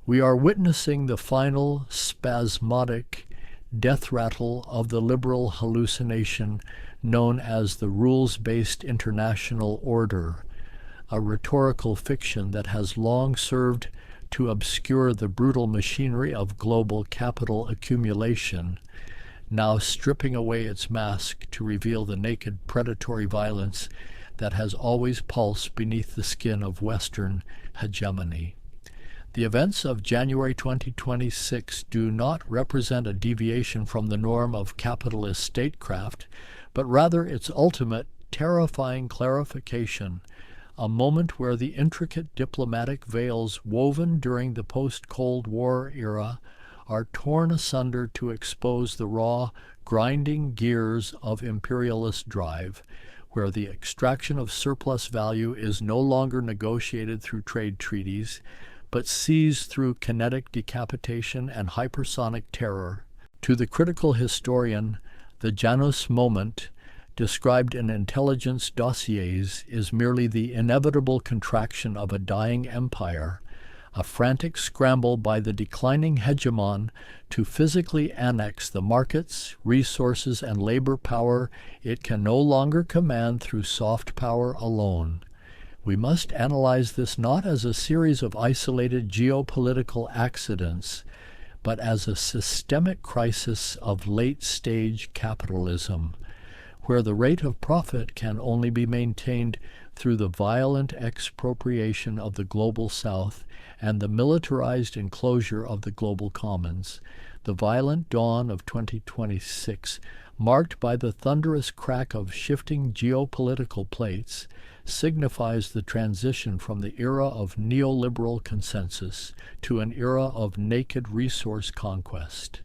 We are witnessing the final spasmodic death rattle of the liberal hallucination known as the rules-based international order, a rhetorical fiction that has long served to obscure the brutal machinery of global capital accumulation, now stripping away its mask to reveal the naked predatory violence that has always pulsed beneath the skin of Western hegemony. The events of January 2026 do not represent a deviation from the norm of capitalist statecraft, but rather its ultimate, terrifying clarification, a moment where the intricate diplomatic veils woven during the post-Cold War era are torn asunder to expose the raw, grinding gears of imperialist drive, where the extraction of surplus value is no longer negotiated through trade treaties, but seized through kinetic decapitation and hypersonic terror. To the critical historian, the Janus moment, described in intelligence dossiers, is merely the inevitable contraction of a dying empire, a frantic scramble by the declining hegemon to physically annex the markets, resources, and labor power it can no longer command through soft power alone. We must analyze this not as a series of isolated geopolitical accidents, but as a systemic crisis of late-stage capitalism, where the rate of profit can only be maintained through the violent expropriation of the global South and the militarized enclosure of the global commons. The violent dawn of 2026, marked by the thunderous crack of shifting geopolitical plates, signifies the transition from the era of neoliberal consensus to an era of naked resource conquest,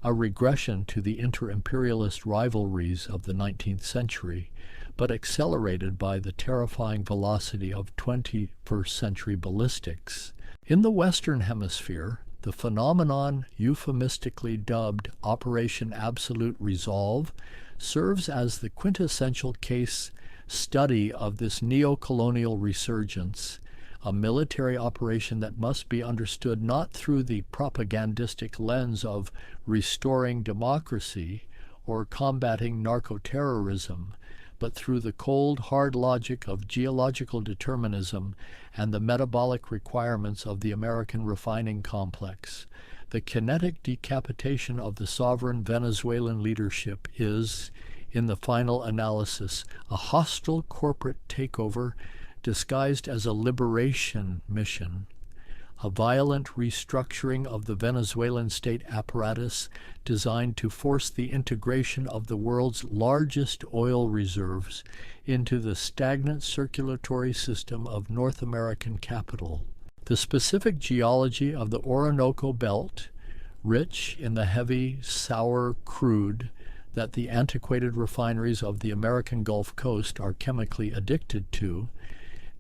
a regression to the inter-imperialist rivalries of the 19th century, but accelerated by the terrifying velocity of 21st century ballistics. In the Western Hemisphere, the phenomenon euphemistically dubbed Operation Absolute Resolve serves as the quintessential case study of this neo-colonial resurgence, a military operation that must be understood not through the propagandistic lens of restoring democracy or combating narco-terrorism, but through the cold, hard logic of geological determinism and the metabolic requirements of the American refining complex. The kinetic decapitation of the sovereign Venezuelan leadership is, in the final analysis, a hostile corporate takeover disguised as a liberation mission, a violent restructuring of the Venezuelan state apparatus designed to force the integration of the world's largest oil reserves into the stagnant circulatory system of North American capital. The specific geology of the Orinoco Belt, rich in the heavy, sour crude that the antiquated refineries of the American Gulf Coast are chemically addicted to,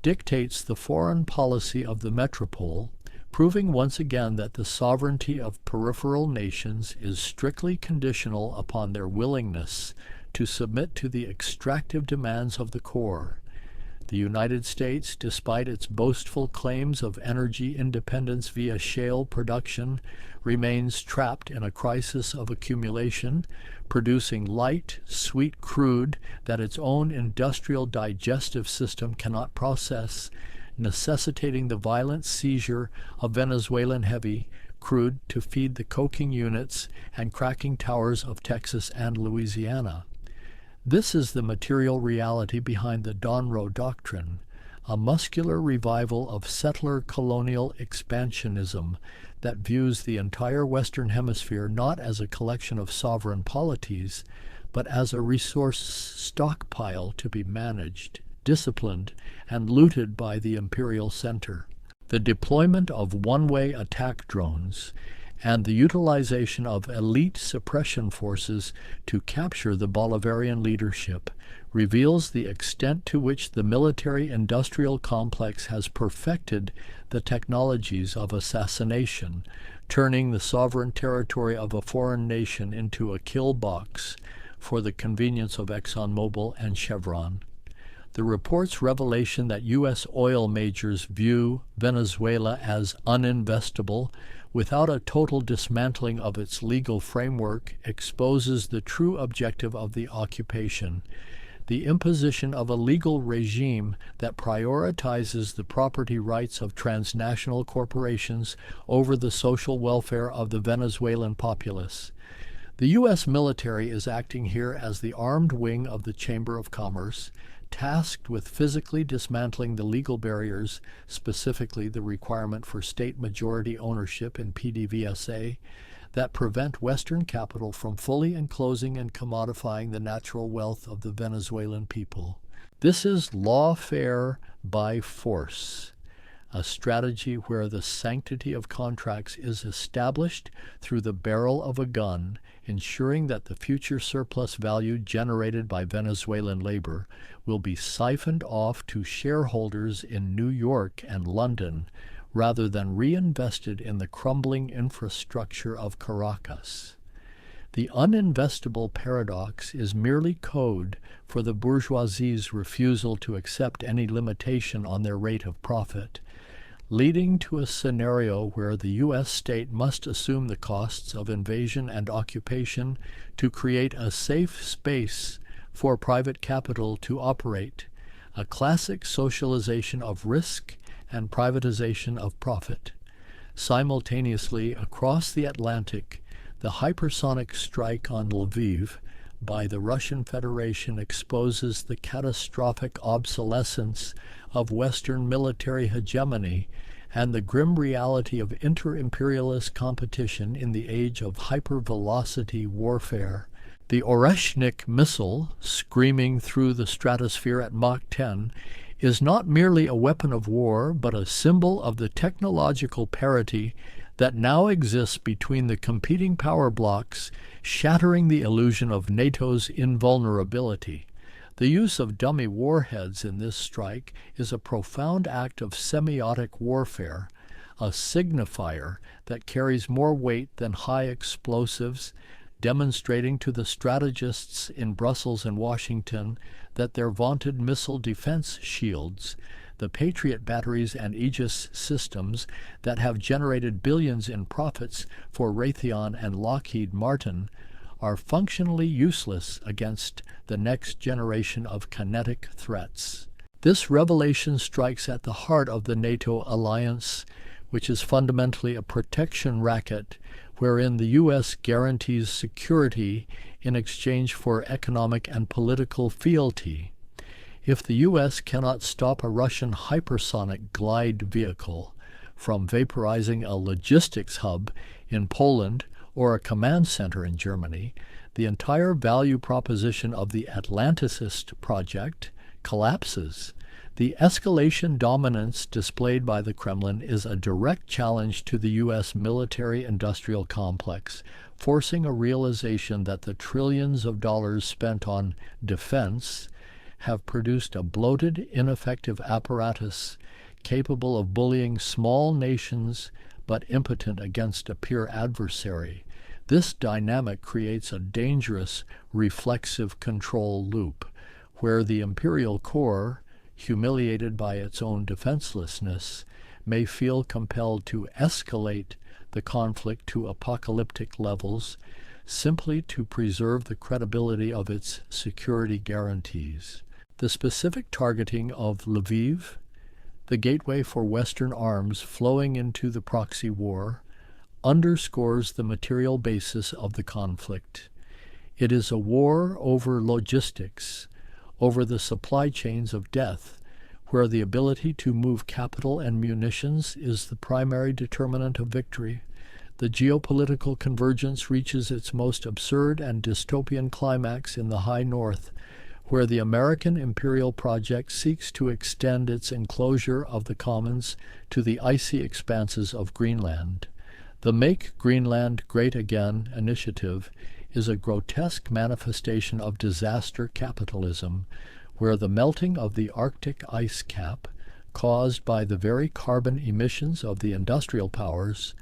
dictates the foreign policy of the metropole, proving once again that the sovereignty of peripheral nations is strictly conditional upon their willingness to submit to the extractive demands of the core. The United States, despite its boastful claims of energy independence via shale production, remains trapped in a crisis of accumulation, producing light, sweet crude that its own industrial digestive system cannot process, necessitating the violent seizure of Venezuelan heavy crude to feed the coking units and cracking towers of Texas and Louisiana. This is the material reality behind the Donroe Doctrine, a muscular revival of settler colonial expansionism that views the entire Western Hemisphere not as a collection of sovereign polities, but as a resource stockpile to be managed, disciplined, and looted by the imperial center. The deployment of one-way attack drones and the utilization of elite suppression forces to capture the Bolivarian leadership reveals the extent to which the military-industrial complex has perfected the technologies of assassination, turning the sovereign territory of a foreign nation into a kill box for the convenience of ExxonMobil and Chevron. The report's revelation that U.S. oil majors view Venezuela as uninvestable without a total dismantling of its legal framework exposes the true objective of the occupation: the imposition of a legal regime that prioritizes the property rights of transnational corporations over the social welfare of the Venezuelan populace. The U.S. military is acting here as the armed wing of the Chamber of Commerce, tasked with physically dismantling the legal barriers, specifically the requirement for state majority ownership in PDVSA, that prevent Western capital from fully enclosing and commodifying the natural wealth of the Venezuelan people. This is lawfare by force, a strategy where the sanctity of contracts is established through the barrel of a gun, ensuring that the future surplus value generated by Venezuelan labor will be siphoned off to shareholders in New York and London, rather than reinvested in the crumbling infrastructure of Caracas. The uninvestable paradox is merely code for the bourgeoisie's refusal to accept any limitation on their rate of profit, leading to a scenario where the U.S. state must assume the costs of invasion and occupation to create a safe space for private capital to operate, a classic socialization of risk and privatization of profit. Simultaneously, across the Atlantic, the hypersonic strike on Lviv by the Russian Federation exposes the catastrophic obsolescence of Western military hegemony and the grim reality of inter-imperialist competition in the age of hypervelocity warfare. The Oreshnik missile, screaming through the stratosphere at Mach 10, is not merely a weapon of war, but a symbol of the technological parity that now exists between the competing power blocks, shattering the illusion of NATO's invulnerability. The use of dummy warheads in this strike is a profound act of semiotic warfare, a signifier that carries more weight than high explosives, demonstrating to the strategists in Brussels and Washington that their vaunted missile defense shields, the Patriot batteries and Aegis systems that have generated billions in profits for Raytheon and Lockheed Martin, are functionally useless against the next generation of kinetic threats. This revelation strikes at the heart of the NATO alliance, which is fundamentally a protection racket wherein the U.S. guarantees security in exchange for economic and political fealty. If the U.S. cannot stop a Russian hypersonic glide vehicle from vaporizing a logistics hub in Poland or a command center in Germany, the entire value proposition of the Atlanticist project collapses. The escalation dominance displayed by the Kremlin is a direct challenge to the U.S. military-industrial complex, forcing a realization that the trillions of dollars spent on defense have produced a bloated, ineffective apparatus capable of bullying small nations but impotent against a peer adversary. This dynamic creates a dangerous reflexive control loop, where the imperial core, humiliated by its own defenselessness, may feel compelled to escalate the conflict to apocalyptic levels simply to preserve the credibility of its security guarantees. The specific targeting of Lviv, the gateway for Western arms flowing into the proxy war, underscores the material basis of the conflict. It is a war over logistics, over the supply chains of death, where the ability to move capital and munitions is the primary determinant of victory. The geopolitical convergence reaches its most absurd and dystopian climax in the high north, where the American imperial project seeks to extend its enclosure of the commons to the icy expanses of Greenland. The Make Greenland Great Again initiative is a grotesque manifestation of disaster capitalism, where the melting of the Arctic ice cap, caused by the very carbon emissions of the industrial powers,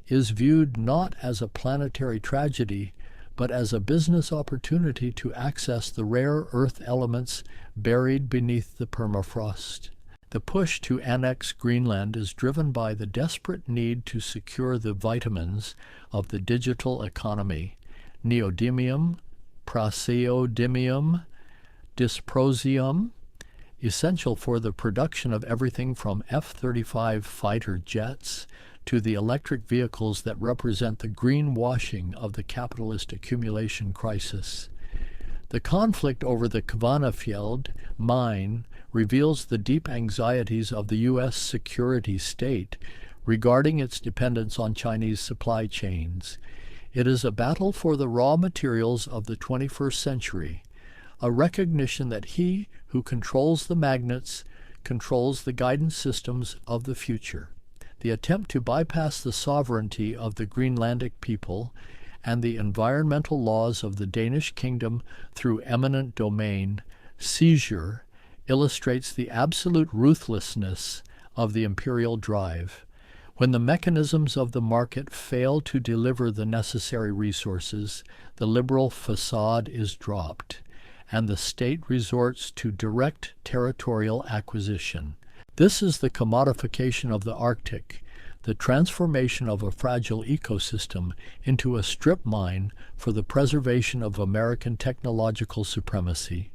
is viewed not as a planetary tragedy, but as a business opportunity to access the rare earth elements buried beneath the permafrost. The push to annex Greenland is driven by the desperate need to secure the vitamins of the digital economy: neodymium, praseodymium, dysprosium, essential for the production of everything from F-35 fighter jets to the electric vehicles that represent the greenwashing of the capitalist accumulation crisis. The conflict over the Kvanefjeld mine reveals the deep anxieties of the U.S. security state regarding its dependence on Chinese supply chains. It is a battle for the raw materials of the 21st century, a recognition that he who controls the magnets controls the guidance systems of the future. The attempt to bypass the sovereignty of the Greenlandic people and the environmental laws of the Danish kingdom through eminent domain, seizure, illustrates the absolute ruthlessness of the imperial drive. When the mechanisms of the market fail to deliver the necessary resources, the liberal facade is dropped, and the state resorts to direct territorial acquisition. This is the commodification of the Arctic, the transformation of a fragile ecosystem into a strip mine for the preservation of American technological supremacy.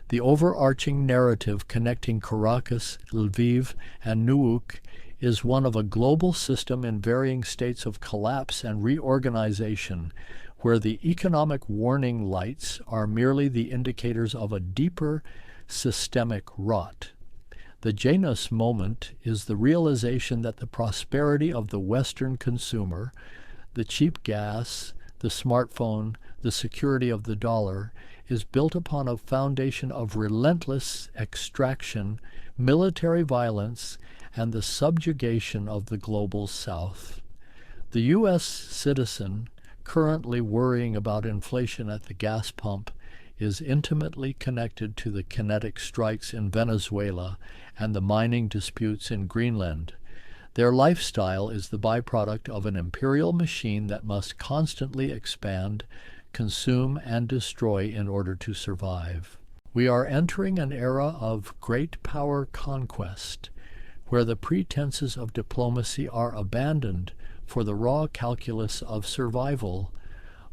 The overarching narrative connecting Caracas, Lviv, and Nuuk is one of a global system in varying states of collapse and reorganization, where the economic warning lights are merely the indicators of a deeper systemic rot. The Janus moment is the realization that the prosperity of the Western consumer, the cheap gas, the smartphone, the security of the dollar, is built upon a foundation of relentless extraction, military violence, and the subjugation of the global South. The U.S. citizen, currently worrying about inflation at the gas pump, is intimately connected to the kinetic strikes in Venezuela and the mining disputes in Greenland. Their lifestyle is the byproduct of an imperial machine that must constantly expand, consume, and destroy in order to survive. We are entering an era of great power conquest, where the pretenses of diplomacy are abandoned for the raw calculus of survival,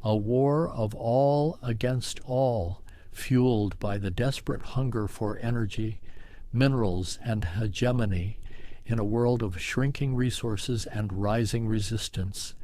a war of all against all, fueled by the desperate hunger for energy, minerals, and hegemony in a world of shrinking resources and rising resistance.